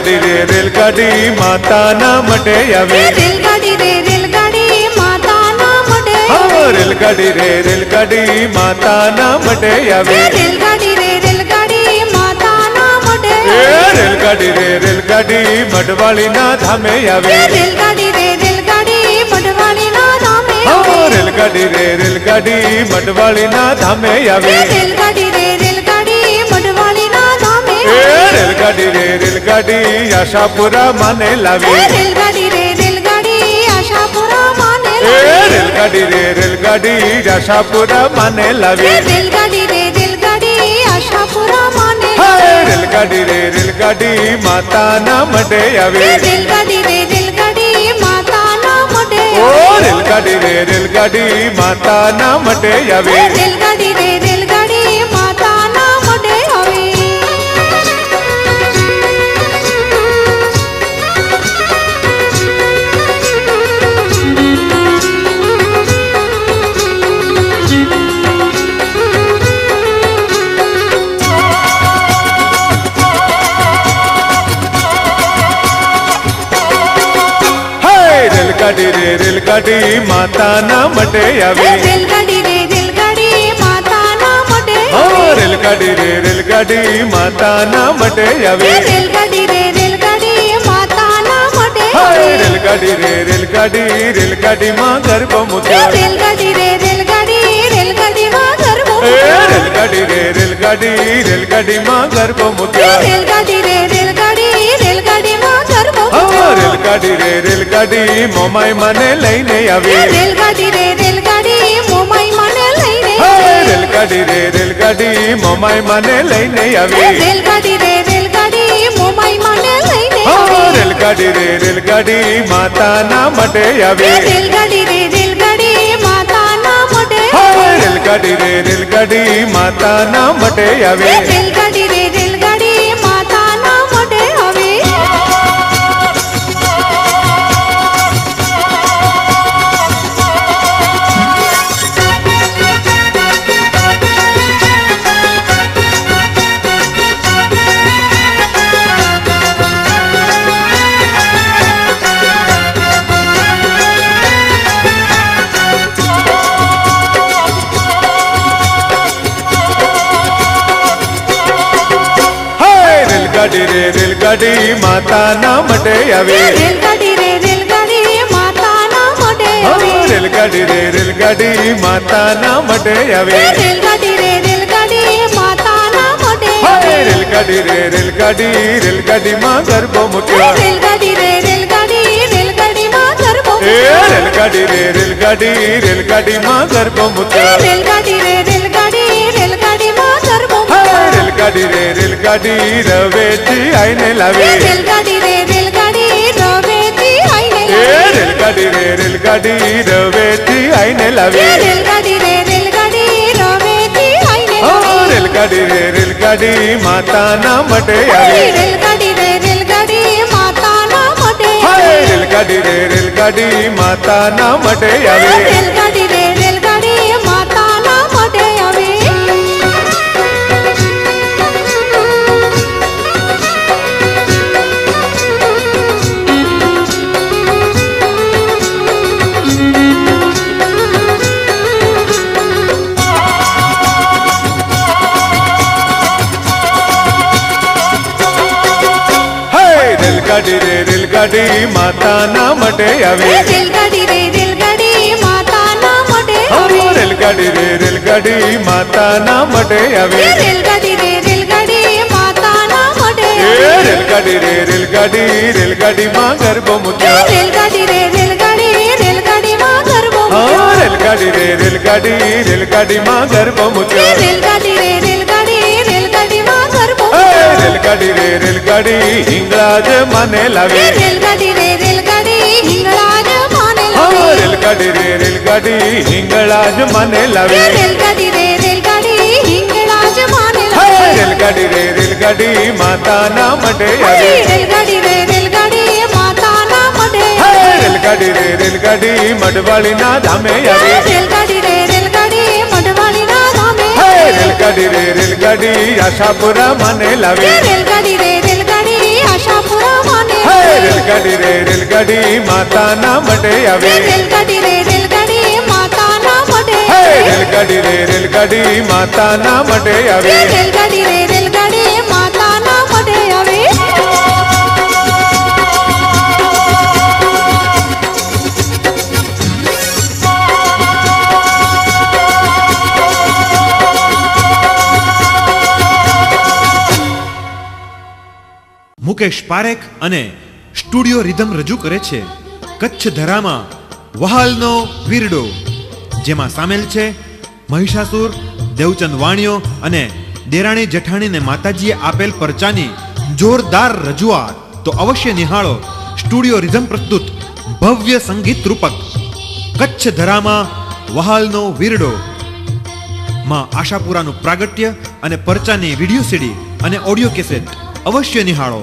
રેલગાડી રે રેલગાડી માતાના મઢે આવે રેલગાડી રે રેલગાડી માતાના મઢે રેલગાડી રે રેલગાડી માતાના મઢે આવે રેલગાડી રે રેલગાડી માતાના મઢે રેલગાડી રે રેલગાડી મઢવાળીના ધામે આવે રેલગાડી રે રેલગાડી મઢવાળીના ધામે રેલગાડી રે રેલગાડી મઢવાળીના ધામે આવે રેલગાડી રે રેલગાડી મઢવાળીના ધામે રેલગાડી રે રેલગાડી આશાપુરા માને લાવી રેલગાડી રે રેલગાડી આશાપુરા માને રેલગાડી રે રેલગાડી આશાપુરા માને લાવી રેલગાડી રે રેલગાડી આશાપુરા માને રેલગાડી રે રેલગાડી માતાના મઢે આવે રેલગાડી રે રેલગાડી માતાના મઢે રેલગાડી રે રેલગાડી માતાના મઢે આવે રેલગાડી રે રેલગાડી માતાના મઢે આવે રેલગાડી રે રેલગાડી માતાના મઢે આવે રેલગાડી રે રેલગાડી માતાના મઢે રેલગાડી રે રેલગાડી માતાના મઢે આવે રેલગાડી રે રેલગાડી માતાના મઢે રેલગાડી રે રેલગાડી રેલગાડીમાં ગર્ભ મૂક્યો રેલગાડી રે રેલગાડી રેલગાડીમાં ગર્ભ રેલગાડી રે રેલગાડી રેલગાડીમાં ગર્ભ મૂક્યો રેલગાડી રે રેલગાડી રેલગાડીમાં ગર્ભ રેલગાડી રે રેલગાડી મોમાઈ મને લઈને આવી રેલગાડી રે રેલગાડી મોમાઈ મને લઈને રેલગાડી રે રેલગાડી મોમાઈ મને લઈને આવી રેલગાડી રે રેલગાડી મોમાઈ મને લઈને રેલગાડી રે રેલગાડી માતાના મઢે આવી રેલગાડી રે રેલગાડી માતાના મઢે રેલગાડી રે રેલગાડી માતાના મઢે આવી રેલગાડી રે રેલગાડી માતાના મઢે આવે રેલગાડી રે રેલગાડી માતાના મઢે આવે રેલગાડી રે રેલગાડી માતાના મઢે રેલગાડી રે રેલગાડી માતાના મઢે આવે રેલગાડી રે રેલગાડી માતાના મઢે રેલગાડી રે રેલગાડી રેલગાડીમાં ગર્ભ મૂક્યો રેલગાડી રે રેલગાડી રેલગાડીમાં ગર્ભ રેલગાડી રે રેલગાડી રેલગાડીમાં ગર્ભ મૂક્યો રેલગાડી રે રેલગાડી રેલગાડીમાં ગર્ભ રેલગાડી રે રેલગાડી રવેથી આઈને લાવી રેલગાડી રે રેલગાડી રવેથી આઈને રેલગાડી રે રેલગાડી રવેથી આઈને લાવી રેલગાડી રે રેલગાડી રવેથી આઈને રેલગાડી રે રેલગાડી માતાના મઢે આવી રેલગાડી રે રેલગાડી માતાના મઢે રેલગાડી રે રેલગાડી માતાના મઢે આવી રેલગાડી રે રેલગાડી માતાના મઢે આવે રેલગાડી રે રેલગાડી માતાના મઢે આવી રેલગાડી રે રેલગાડી માતાના મઢે રેલગાડી રે રેલગાડી માતાના મઢે આવી રેલગાડી રે રેલગાડી માતાના મઢે રેલગાડી રે રેલગાડી રેલગાડીમાં ગર્ભ મૂક્યો રેલગાડી રે રેલગાડી રેલગાડીમાં ગર્ભ રેલગાડી રે રેલગાડી રેલગાડીમાં ગર્ભ મૂક્યો રેલગાડી રે રેલગાડી રેલગાડીમાં ગર્ભ રેલગાડી રે રેલગાડી હિંગળાજ મને લાવી રેલગાડી રે રેલગાડી હિંગળાજ મને લાવી રેલગાડી રે રેલગાડી હિંગળાજ મને લાવી રેલગાડી રે રેલગાડી હિંગળાજ મને રેલગાડી રે રેલગાડી માતાના મઢે આવી રેલગાડી રે રેલગાડી માતાના મઢે રેલગાડી રે રેલગાડી મઢવાળીના ધામે આવી રેલગાડી રે રેલગાડી મઢવાળીના ધામે રેલગાડી રે રેલગાડી આશાપુરા મને લાવી રેલગાડી રે રેલગાડી આશાપુરા રેલગાડી માતાના મઢે આવે રેલગાડી માતાના મઢે હે રેલગાડી માતાના મઢે આવે રેલગાડી માતાના મઢે આવે મુકેશ પારેખ અને સ્ટુડિયો રિધમ રજૂ કરે છે કચ્છ ધરામાં વહાલનો વીરડો, જેમાં સામેલ છે મહિષાસુર, દેવચંદ વાણિયો અને દેરાણી જેઠાણીને માતાજીએ આપેલ પરચાની જોરદાર રજૂઆત. તો અવશ્ય નિહાળો સ્ટુડિયો રિધમ પ્રસ્તુત ભવ્ય સંગીત રૂપક કચ્છ ધરામાં વહાલનો વીરડો માં આશાપુરાનું પ્રાગટ્ય અને પરચાની વિડીયો સીડી અને ઓડિયો કેસેટ અવશ્ય નિહાળો.